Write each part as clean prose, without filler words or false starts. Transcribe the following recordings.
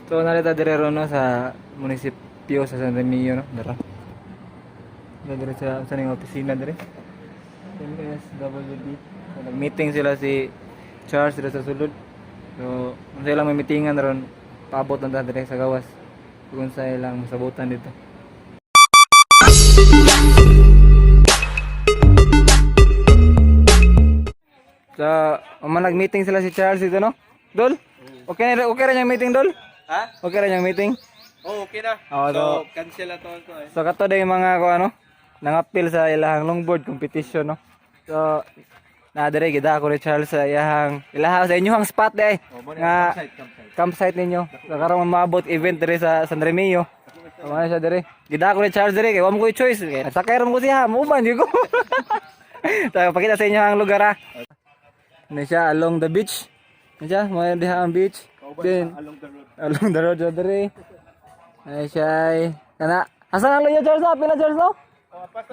So narita dire no sa munisipyo sa San Remigio no. Dara. Dire sa ning opisina dire. MSWD. So, nag-meeting sila si Charles dire sa sulod. So, kung sila may meetingan ron, paabot na dire sa gawas. Kung sa ilang masabutan dito. So, nag-meeting sila si Charles dito no? Dol? Okay rin yung meeting, Dol? Ha? Okay rin yung meeting? Oh, okay na. Oh, So, cancel na to eh. So kato day mga ko ano, nangapil sa ilahang longboard competition no. So na dire gida ako ni Charles sa ilaha sa inyong spot day nga campsite ninyo. So karon maabot event dire sa San Remigio. So ano siya dire. Gida ako ni Charles dire kay wa mo ko choice. Kay nagsakay ron ko siya, muuban gyud ko. So pakita sa inyo ang lugar ha. Ano siya along the beach. Ano siya, may diha ang beach. Then along the road dire. Ay siya kana asa na luyo Charles pila Charles no?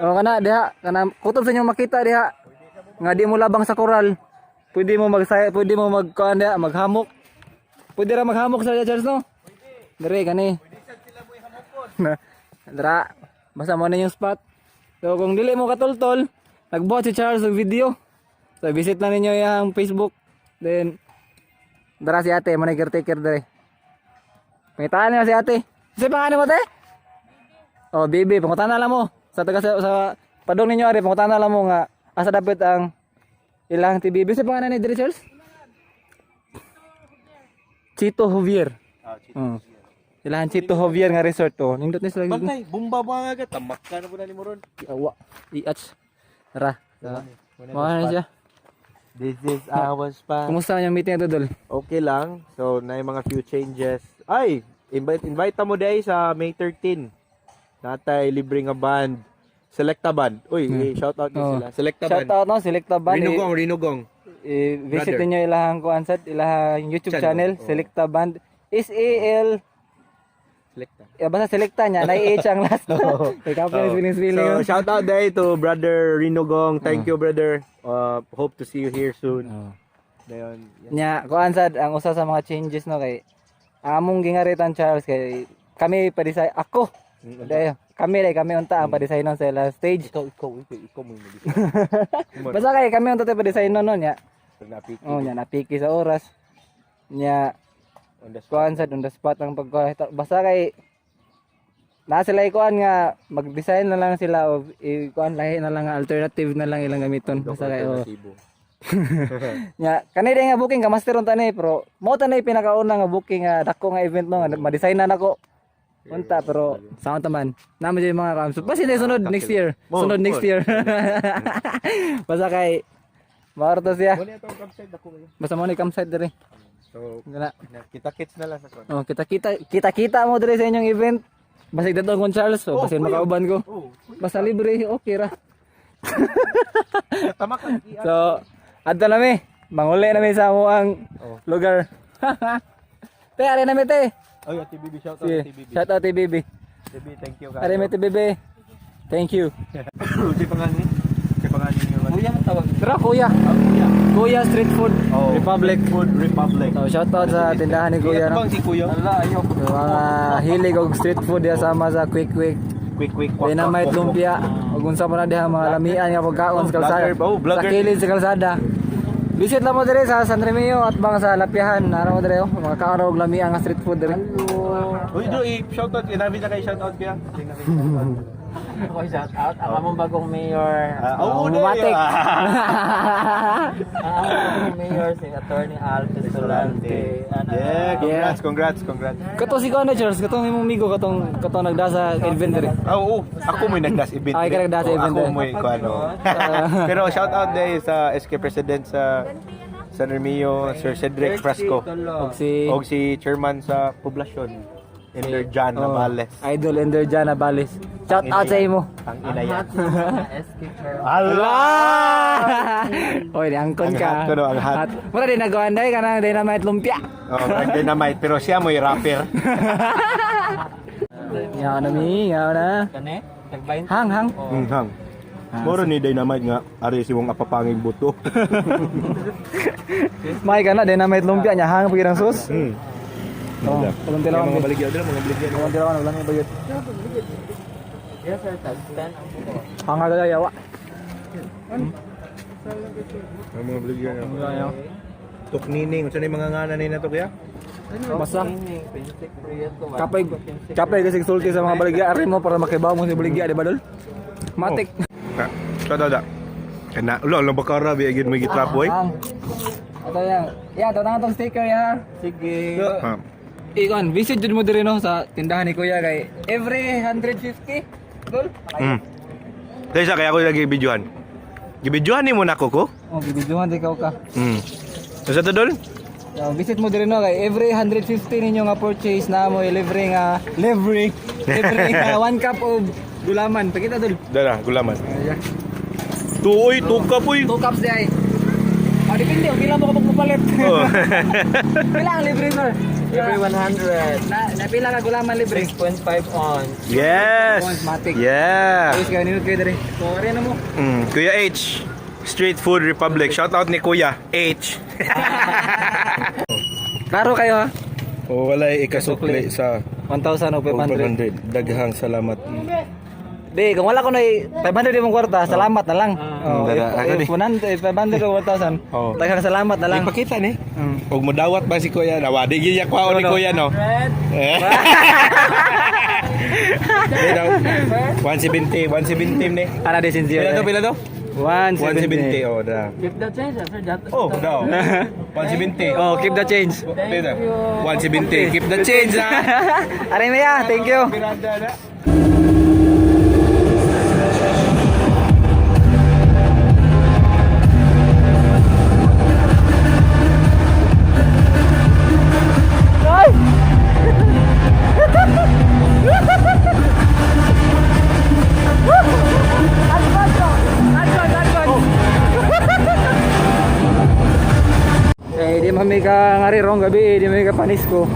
Oh kana diha kana kutob sa inyo makita diha nga di mo labang sa koral. Pwede mo magkuan diha maghamok. Pwede ra maghamok sa Charles no? Dire kani. Dra basta mo na yung spot. So kung dili mo katultol, nagbuhat si Charles ng video. So visit na ninyo yung Facebook. Then dara si ate mo na caretaker dire. Pangitaan niyo si ate. Kasi pangalan mo te? Oh, bibi, pangutan na lang mo. Sa padong ninyo ari, pangutan na lang mo nga asa dapat ang ilang TBB. Kasi pangalan ni Dre Charles? Chito Javier. Chito. Ilang Chito Javier nga resort to. Nindot ni sila. Bantay, bumba ba nga tamak ka na po na ni Moron. Awa. Iats. Tara. Mga na siya. This is our spot. Kumusta yung meeting ito, Dol? Okay lang. So, na yung mga few changes. Ay, invite mo day sa May 13. Natay libre nga band. Selecta band. Uy, shout out din sila. Selecta band. Shout out no, Selecta band. Rinugong. Visit niyo ilahang kuansat, ilahang YouTube channel, Selecta band. SAL Selecta. basta Selecta niya, na-H ang last. Ikaw pa yung feeling. So, shout out day to brother Rinugong. Thank you, brother. Hope to see you here soon. Dayon. Nya, kuansat ang usa sa mga changes no kay among gingaritan Charles kay kami pa-design ako. Dayo, kami unta ang pa-designon sa ila stage. Ikaw mo yun. Basta kay kami unta pa-design no nya. Napiki. Oh, nya napiki sa oras. Nya kuansat on the spot ang pagkuha. Basta kay na sila ikuan nga mag-design na lang sila o ikuan lahi na lang alternative na lang ilang gamiton. Basta kay nya kanay nga booking ka master unta ni pero mo ta nay pinakauna nga booking nga dako nga event no nga ma-design na nako. Unta pero sound taman. Namo jay mga kamso. Basta sunod next year. Sunod next year. Basta kay maarto siya. Basta mo ni campsite diri. So, Gana. kita-kits na lang sa kon. Oh, kita mo diri sa inyong event. Basta dato kon Charles, so basta makauban ko. Basta libre, okay ra. Tama ka. So, adto na mi. Manguli na mi sa amo ang lugar. Te, ari na mi te. Oy, TBB shout out TBB. Shout out TBB. TBB, thank you. Ari mi TBB. Thank you. Si pangalan. Si pangalan niyo. Kuya man tawag. Tara kuya. Kuya Street Food Republic. Food Republic. So, shout out sa tindahan ni Kuya no. Si Kuya. Ala, ayo. So, mga hilig og street food diya sama sa quick. Quick. Dynamite lumpia. Ug unsa man na diha mga lamian nga pagkaon sa kalsada. Sa kilid sa kalsada. Visit lang mo dire sa San Remigio at bang sa Lapihan. Naro mo dire mga kaon og lamian nga street food dire. Uy, do shout out inabi na kay shout out kaya. Ako shout out ang among bagong mayor. Bumatik. Ang mayor si Attorney Alves Solante. Yeah, congrats. Kato si Kuya Charles, katong imong migo katong nagdasa event dire. Oo, ako mo nagdas event. Ay, ka nagdas event Ako din. mo ano. Pero shout out day sa SK President sa San Remigio, Sir Cedric Frasco. Og si chairman sa poblasyon. Ender Jan Navales. Idol Ender Jan Navales. Shout out sa imo. Ang ina yan. SK Chair. Allah! Oy, angkon ka. Ang hat. Mura din nagawan dai kana dynamite lumpia. Oh, ang dynamite pero siya mo'y rapper. Yaw na mi, yaw na. Kani? Tagbayin. Hang. Hang. Moro ni dynamite nga ari si mong apapangig buto. May kana dynamite lumpia nya hang pagirang sus. Oh, tulong tilawan. Mga baligya dala, mga baligya. Tulong tilawan ulan ni bayot. Yes sir, tag 10 ang buko. Hangga yawa. Mga baligya. Yawa. Tuknining, unsa ni mga ngana ni nato kaya? Basta Pentek proyekto. kapay kasi sulti sa mga baligya ari mo para makibaw mo sa baligya di ba dol? Matik. Kada. Kana ulo bakara bi agid may gitrap boy. Ato yang. Ya, tatang tong sticker ya. Sige. Ha. Ikon, visit jud mo diri no sa tindahan ni Kuya kay every 150 dol. Kaya kaya ko lagi videohan. Gibidyohan ni mo nako ko. Oh, bibidyohan di ka. Sa to dol? So, visit mo diri no kay every 150 ninyo nga purchase na mo libre nga 1 cup of gulaman. Pakita dol. Dala, gulaman. Tuoy, tuka poy. 2 cups di ay. Ah, depende, pila mo kapag mapalit. Oh. Pila ang libre sir? Every 100. Na pila ka gulaman libre? 6.5 on. Yes. Matic. Yeah. Ayos kayo ninot kayo diri. So, ari na mo. Kuya H, Street Food Republic. Shout out ni Kuya H. Klaro kayo ha? O walay ikasukli sa 1,500. Daghang salamat. Di, kung wala ko na 500 yung kwarta, salamat na lang. Oh, Ako di. 500 o 1,000. Oh. Daghang salamat na lang. Ipakita ni. Og modawat ba si Kuya? Nawadi gyud yakwa ni Kuya no. Eh. 170 ni. Ana di sincere. Pila to? 170 oh da. Keep the change sir. Oh, daw. 170. Oh, keep the change. Pila. 170. Keep the change ha. Aray Maya, thank you. Di mami ka ngari rong gabi, di mami ka panis ko.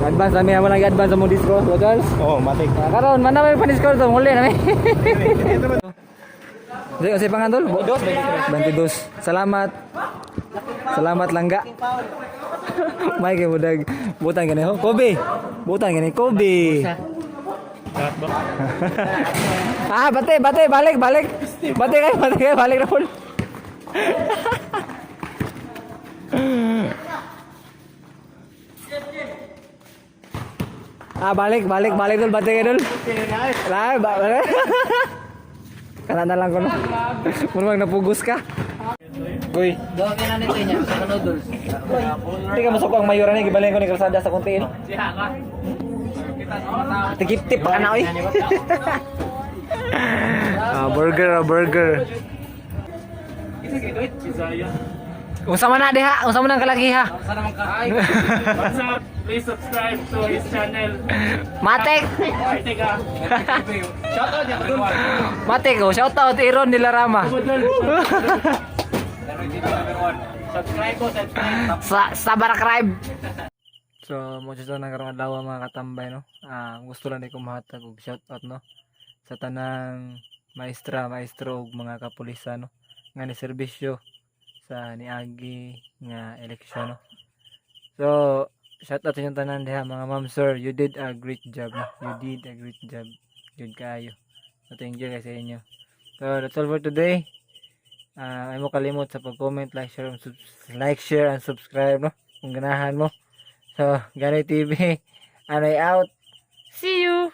Advance kami mo lang advance mo disco, Rodals. Oh, matik. Karon man na may panis ko to, muli na may. Di kasi pangandol, 22. Salamat. Salamat langga. May kay mudag butan gani ho. Kobe. Butan gani Kobe. Bate, balik. Bate kayo, balik na po. Balik dul, bate kayo dul. Balik. Kana na lang ko no. Muna napugos ka. Uy, Doon ka na nito niya. Sa noodles. hindi ka masok ang mayura ni gibalin ko ni kalsada sa konti no. Tigip-tip pa ka na oy. Burger. Unsa man na diha? Unsa man ang kalaki ha? What's up? Please subscribe to his channel. Matek. Matek, shout out Iron Nilarama. Subscribe po, subscribe. Sa Baracribe. So, mo sa nang karong adlaw mga katambay no. Gusto lang ni ko mahatag og shout out no sa tanang maestro ug mga kapulisan no nga ni serbisyo sa niagi nga eleksyon no. So, shout out sa inyong tanan diha mga ma'am sir, you did a great job no. You did a great job. Good kayo. So, thank you guys sa inyo. So, that's all for today. Ay mo kalimot sa pag-comment, like, share, and subscribe no kung ganahan mo. So, Ganay TV, Anay out. See you!